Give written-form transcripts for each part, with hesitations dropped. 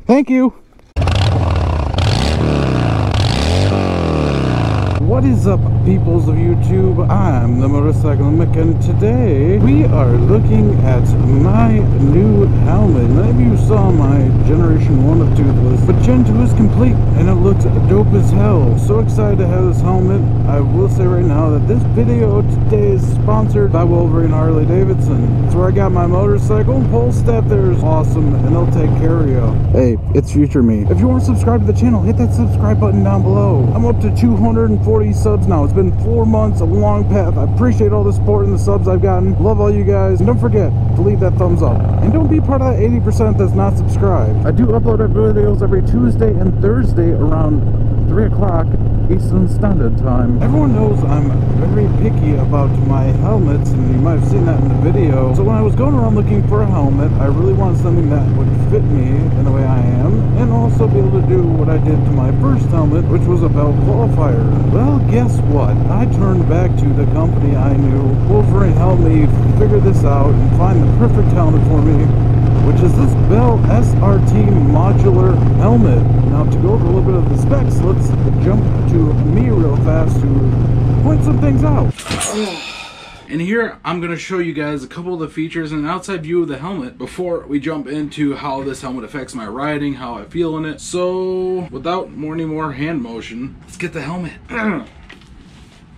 Thank you. What is up, peoples of YouTube? I'm the Motorcycle Mick, and today we are looking at my new helmet. Maybe you saw my Generation 1 of Toothless, but Gen 2 is complete, and it looks dope as hell. So excited to have this helmet. I will say right now that this video today is sponsored by Wolverine Harley-Davison. It's where I got my motorcycle. Whole staff there is awesome, and they'll take care of you. Hey, it's future me. If you want to subscribe to the channel, hit that subscribe button down below. I'm up to 240 subs now. It's been 4 months, a long path. I appreciate all the support and the subs I've gotten. Love all you guys. And don't forget to leave that thumbs up. And don't be part of that 80% that's not subscribed. I do upload our videos every Tuesday and Thursday around 3 o'clock Eastern Standard Time. Everyone knows I'm very picky about my helmets, and you might have seen that in the video. So when I was going around looking for a helmet, I really wanted something that would fit me in the way I am, and also be able to do what I did to my first helmet, which was a belt qualifier. Well, guess what? I turned back to the company I knew. Wolverine helped me figure this out and find the perfect helmet for me, which is this Bell SRT Modular helmet. Now, to go over a little bit of the specs, let's jump to me real fast to point some things out. And here I'm going to show you guys a couple of the features and an outside view of the helmet before we jump into how this helmet affects my riding, how I feel in it. So without any more hand motion, let's get the helmet.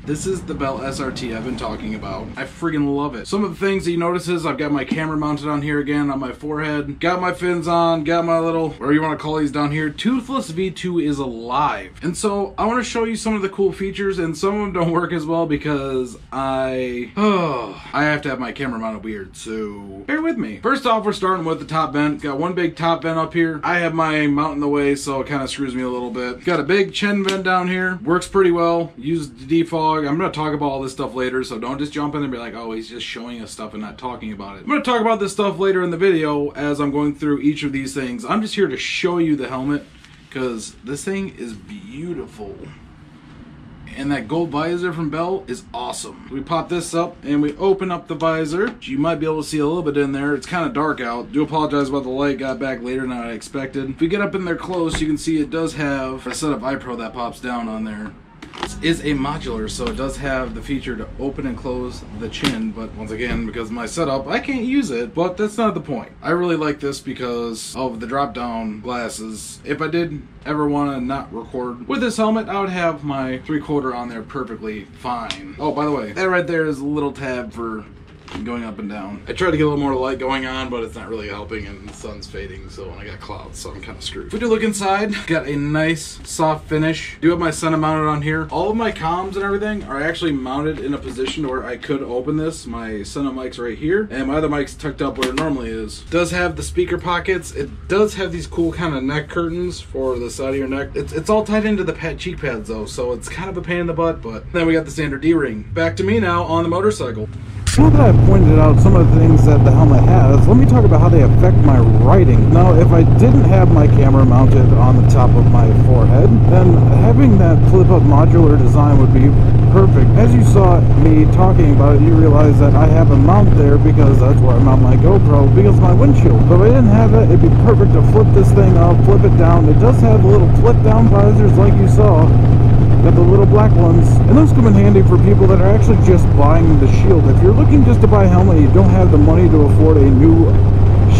This is the Bell SRT I've been talking about. I freaking love it. Some of the things that you notice is I've got my camera mounted on here again on my forehead. Got my fins on, got my little, whatever you want to call these down here. Toothless V2 is alive. And so I want to show you some of the cool features, and some of them don't work as well because I have to have my camera mounted weird, so bear with me. First off, we're starting with the top vent. Got one big top vent up here. I have my mount in the way, so it kind of screws me a little bit. Got a big chin vent down here. Works pretty well. Use the defog. I'm going to talk about all this stuff later, so don't just jump in and be like, oh, he's just showing us stuff and not talking about it. I'm going to talk about this stuff later in the video as I'm going through each of these things. I'm just here to show you the helmet because this thing is beautiful. And that gold visor from Bell is awesome. We pop this up and we open up the visor. You might be able to see a little bit in there. It's kind of dark out. Do apologize about the light. Got back later than I expected. If we get up in there close, you can see it does have a set of iPro that pops down on there. This is a modular, so it does have the feature to open and close the chin, but once again, because of my setup, I can't use it, but that's not the point. I really like this because of the drop-down glasses. If I did ever want to not record with this helmet, I would have my 3/4 on there perfectly fine. Oh, by the way, that right there is a little tab for going up and down. I tried to get a little more light going on, but it's not really helping, and the sun's fading, so I got clouds, so I'm kind of screwed. If we do look inside, got a nice soft finish. Do have my Senna mounted on here. All of my comms and everything are actually mounted in a position where I could open this. My Senna mic's right here, and my other mic's tucked up where it normally is. It does have the speaker pockets. It does have these cool kind of neck curtains for the side of your neck. It's all tied into the cheek pads though, so it's kind of a pain in the butt, but then we got the standard D-ring. Back to me now on the motorcycle. Now that I've pointed out some of the things that the helmet has, let me talk about how they affect my riding. Now, if I didn't have my camera mounted on the top of my forehead, then having that flip-up modular design would be perfect. As you saw me talking about it, you realize that I have a mount there because that's where I mount my GoPro, because of my windshield. But if I didn't have it, it'd be perfect to flip this thing up, flip it down. It does have little flip-down visors like you saw. Got the little black ones, and those come in handy for people that are actually just buying the shield. If you're looking just to buy a helmet and you don't have the money to afford a new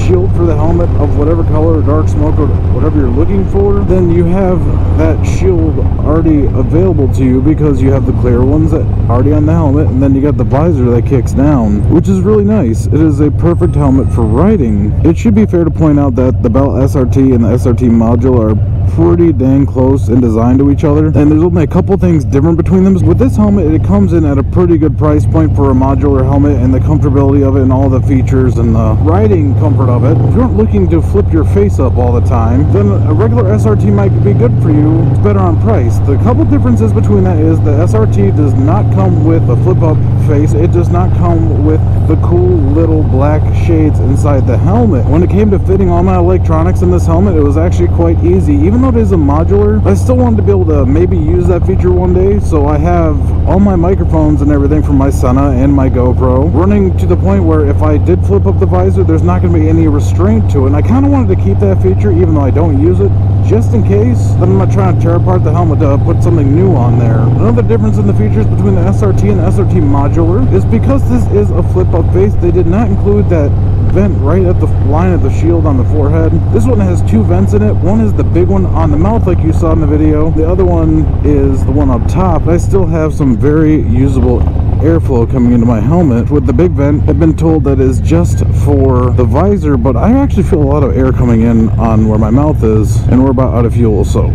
shield for the helmet of whatever color or dark smoke or whatever you're looking for, then you have that shield already available to you because you have the clear ones that already on the helmet, and then you got the visor that kicks down, which is really nice. It is a perfect helmet for riding. It should be fair to point out that the Bell SRT and the SRT Modular are pretty dang close in design to each other, and there's only a couple things different between them. With this helmet, it comes in at a pretty good price point for a modular helmet, and the comfortability of it and all the features and the riding comfort of it. If you aren't looking to flip your face up all the time, then a regular SRT might be good for you. It's better on price. The couple differences between that is the SRT does not come with a flip up face. It does not come with the cool little black shades inside the helmet. When it came to fitting all my electronics in this helmet, it was actually quite easy. Even though it is a modular, I still wanted to be able to maybe use that feature one day. So I have all my microphones and everything from my Senna and my GoPro running to the point where if I did flip up the visor, there's not going to be any restraint to it. And I kind of wanted to keep that feature even though I don't use it, just in case that I'm not trying to tear apart the helmet to put something new on there. Another difference in the features between the SRT and the SRT Modular is because this is a flip-up face, they did not include that vent right at the line of the shield on the forehead. This one has two vents in it. One is the big one on the mouth like you saw in the video. The other one is the one up top. I still have some very usable airflow coming into my helmet. With the big vent, I've been told that is just for the visor, but I actually feel a lot of air coming in on where my mouth is, and we're about out of fuel, so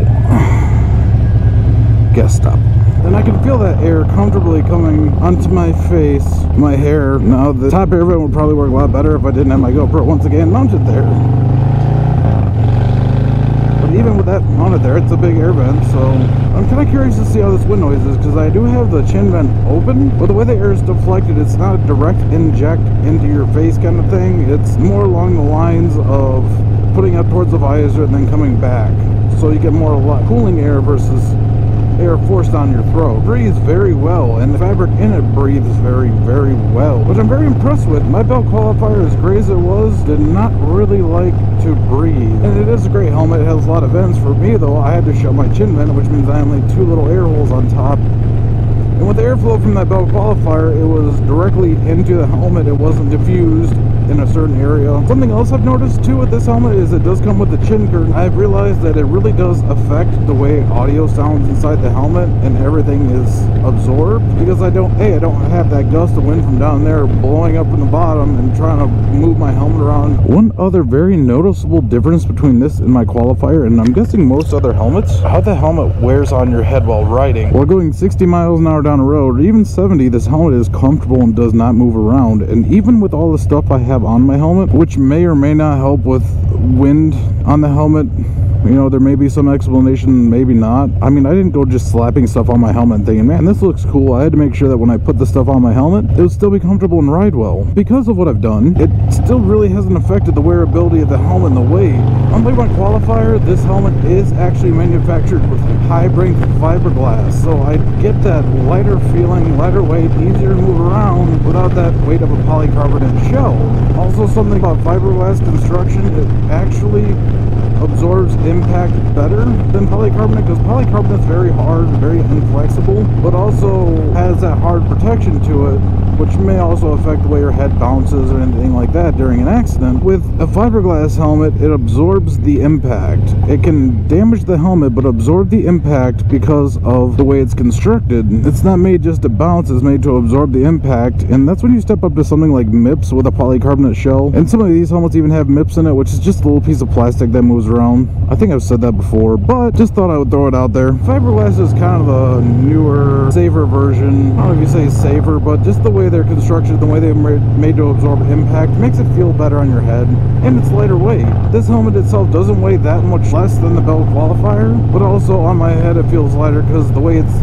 guess stop. And I can feel that air comfortably coming onto my face, my hair. Now, the top air vent would probably work a lot better if I didn't have my GoPro once again mounted there. But even with that mounted there, it's a big air vent, so I'm kind of curious to see how this wind noise is, because I do have the chin vent open, but the way the air is deflected, it's not a direct inject into your face kind of thing. It's more along the lines of putting up towards the visor and then coming back. So you get more cooling air versus air forced on your throat. It breathes very well, and the fabric in it breathes very, very well, which I'm very impressed with. My belt qualifier, as great as it was, did not really like to breathe. And it is a great helmet. It has a lot of vents. For me, though, I had to shut my chin vent, which means I only have two little air holes on top. And with the airflow from that belt qualifier, it was directly into the helmet. It wasn't diffused in a certain area. Something else I've noticed too with this helmet is it does come with the chin curtain. I've realized that it really does affect the way audio sounds inside the helmet, and everything is absorbed, because I don't have that gust of wind from down there blowing up in the bottom and trying to move my helmet around. One other very noticeable difference between this and my qualifier, and I'm guessing most other helmets, how the helmet wears on your head while riding. While going 60 miles an hour down the road, or even 70, this helmet is comfortable and does not move around. And even with all the stuff I have on my helmet, which may or may not help with wind on the helmet, you know, there may be some explanation, maybe not. I mean, I didn't go just slapping stuff on my helmet and thinking, man, this looks cool. I had to make sure that when I put the stuff on my helmet, it would still be comfortable and ride well. Because of what I've done, it still really hasn't affected the wearability of the helmet and the weight. Unlike my qualifier, this helmet is actually manufactured with high-strength fiberglass, so I get that lighter feeling, lighter weight, easier to move around without that weight of a polycarbonate shell. Also, something about fiberglass construction, it actually absorbs impact better than polycarbonate, because polycarbonate is very hard, very inflexible, but also has that hard protection to it, which may also affect the way your head bounces or anything like that during an accident. With a fiberglass helmet, it absorbs the impact. It can damage the helmet but absorb the impact because of the way it's constructed. It's not made just to bounce, it's made to absorb the impact, and that's when you step up to something like MIPS with a polycarbonate shell. And some of these helmets even have MIPS in it, which is just a little piece of plastic that moves around. I think I've said that before, but just thought I would throw it out there. Fiberglass is kind of a newer, safer version. I don't know if you say safer, but just the way they're constructed, the way they're made to absorb impact, makes it feel better on your head, and it's lighter weight. This helmet itself doesn't weigh that much less than the belt qualifier, but also on my head it feels lighter because the way it's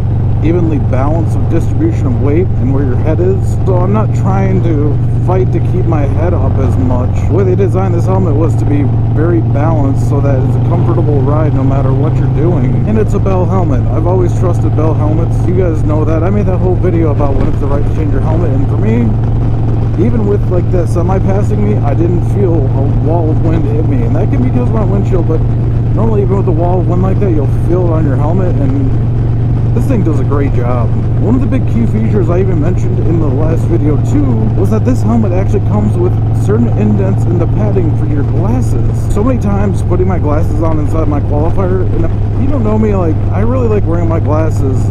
evenly balanced with distribution of weight and where your head is. So I'm not trying to fight to keep my head up as much. The way they designed this helmet was to be very balanced so that it's a comfortable ride no matter what you're doing. And it's a Bell helmet. I've always trusted Bell helmets. You guys know that. I made that whole video about when it's the right to change your helmet, and for me, even with like that semi passing me, I didn't feel a wall of wind hit me, and that can be because of my windshield, but normally even with a wall of wind like that, you'll feel it on your helmet, and this thing does a great job. One of the big key features I even mentioned in the last video too was that this helmet actually comes with certain indents in the padding for your glasses. So many times putting my glasses on inside my qualifier, and if you don't know me, like, I really like wearing my glasses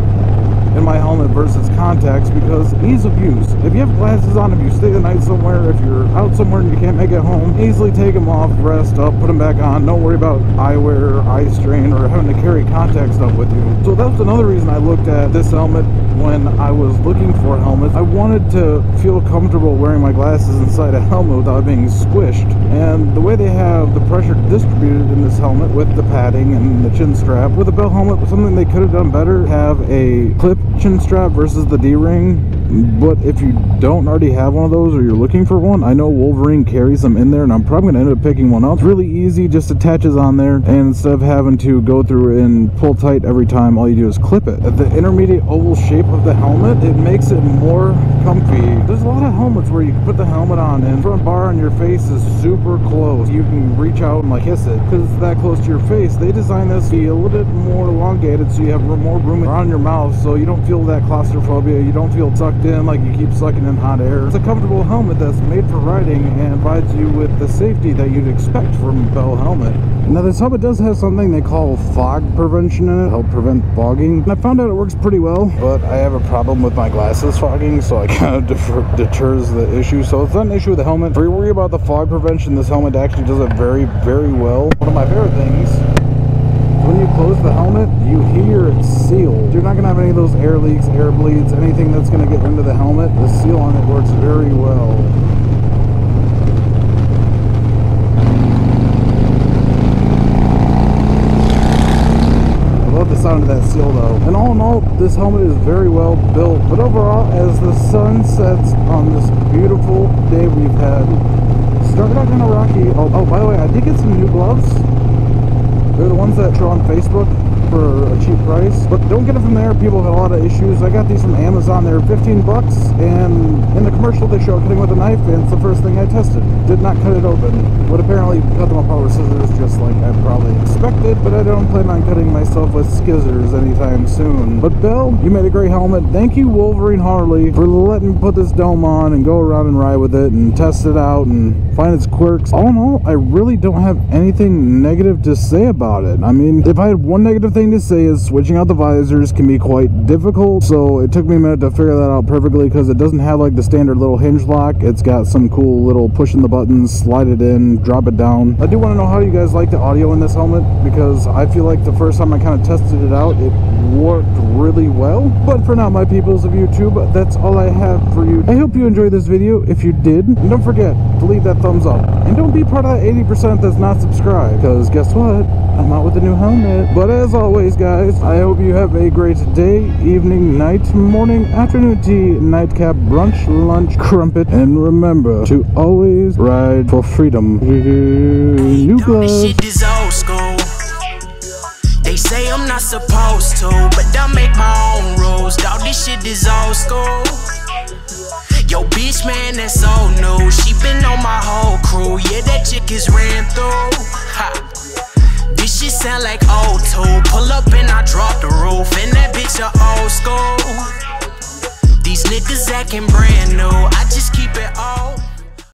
in my helmet versus contacts because ease of use. If you have glasses on, if you stay the night somewhere, if you're out somewhere and you can't make it home, easily take them off, rest up, put them back on. Don't worry about eyewear, eye strain, or having to carry contact stuff with you. So that's another reason I looked at this helmet when I was looking for helmets. I wanted to feel comfortable wearing my glasses inside a helmet without being squished. And the way they have the pressure distributed in this helmet with the padding and the chin strap, with a Bell helmet, something they could have done better, have a clip chin strap versus the D-ring. But if you don't already have one of those or you're looking for one, I know Wolverine carries them in there, and I'm probably going to end up picking one up. It's really easy, just attaches on there, and instead of having to go through and pull tight every time, all you do is clip it. The intermediate oval shape of the helmet, it makes it more comfy. There's a lot of helmets where you can put the helmet on and the front bar on your face is super close. You can reach out and like kiss it because it's that close to your face. They designed this to be a little bit more elongated so you have more room around your mouth, so you don't feel that claustrophobia. You don't feel sucked in like you keep sucking in hot air. It's a comfortable helmet that's made for riding and provides you with the safety that you'd expect from a Bell helmet. Now this helmet does have something they call fog prevention in it, help prevent fogging, and I found out it works pretty well, but I have a problem with my glasses fogging, so I kind of deters the issue. So it's not an issue with the helmet. If you worry about the fog prevention, this helmet actually does it very, very well. One of my favorite things, when you close the helmet, you hear it seal. You're not going to have any of those air leaks, air bleeds, anything that's going to get into the helmet. The seal on it works very well. I love the sound of that seal though. And all in all, this helmet is very well built. But overall, as the sun sets on this beautiful day we've had, started out kind of rocky. Oh, by the way, I did get some new gloves. They're the ones that show on Facebook for a cheap price, but don't get it from there. People have a lot of issues. I got these from Amazon. They're 15 bucks, and in the commercial they show cutting with a knife, and it's the first thing I tested. Did not cut it open. Would apparently cut them apart with scissors, just like I probably expected, but I don't plan on cutting myself with scissors anytime soon. But Bell, you made a great helmet. Thank you, Wolverine Harley, for letting me put this dome on and go around and ride with it and test it out and find its quirks. All in all, I really don't have anything negative to say about it. I mean, if I had one negative thing to say, is switching out the visors can be quite difficult, so it took me a minute to figure that out perfectly because it doesn't have like the standard little hinge lock. It's got some cool little pushing the buttons, slide it in, drop it down. I do want to know how you guys like the audio in this helmet, because I feel like the first time I kind of tested it out, it worked really well. But for now, my peoples of YouTube, that's all I have for you. I hope you enjoyed this video. If you did, and don't forget to leave that thumbs up, and don't be part of that 80% that's not subscribed, because guess what, I'm out with a new helmet. But as always, guys, I hope you have a great day, evening, night, morning, afternoon tea, nightcap, brunch, lunch, crumpet, and remember to always ride for freedom. New gloves. This shit is old school. They say I'm not supposed to, but I make my own rules. Dog, this shit is old school. Yo, bitch, man, that's old news. She been on my whole crew. Yeah, that chick is ran through. Ha. This shit sound like old tool. Pull up and I drop the roof, and that bitch a old school. These niggas acting brand new. I just keep it old.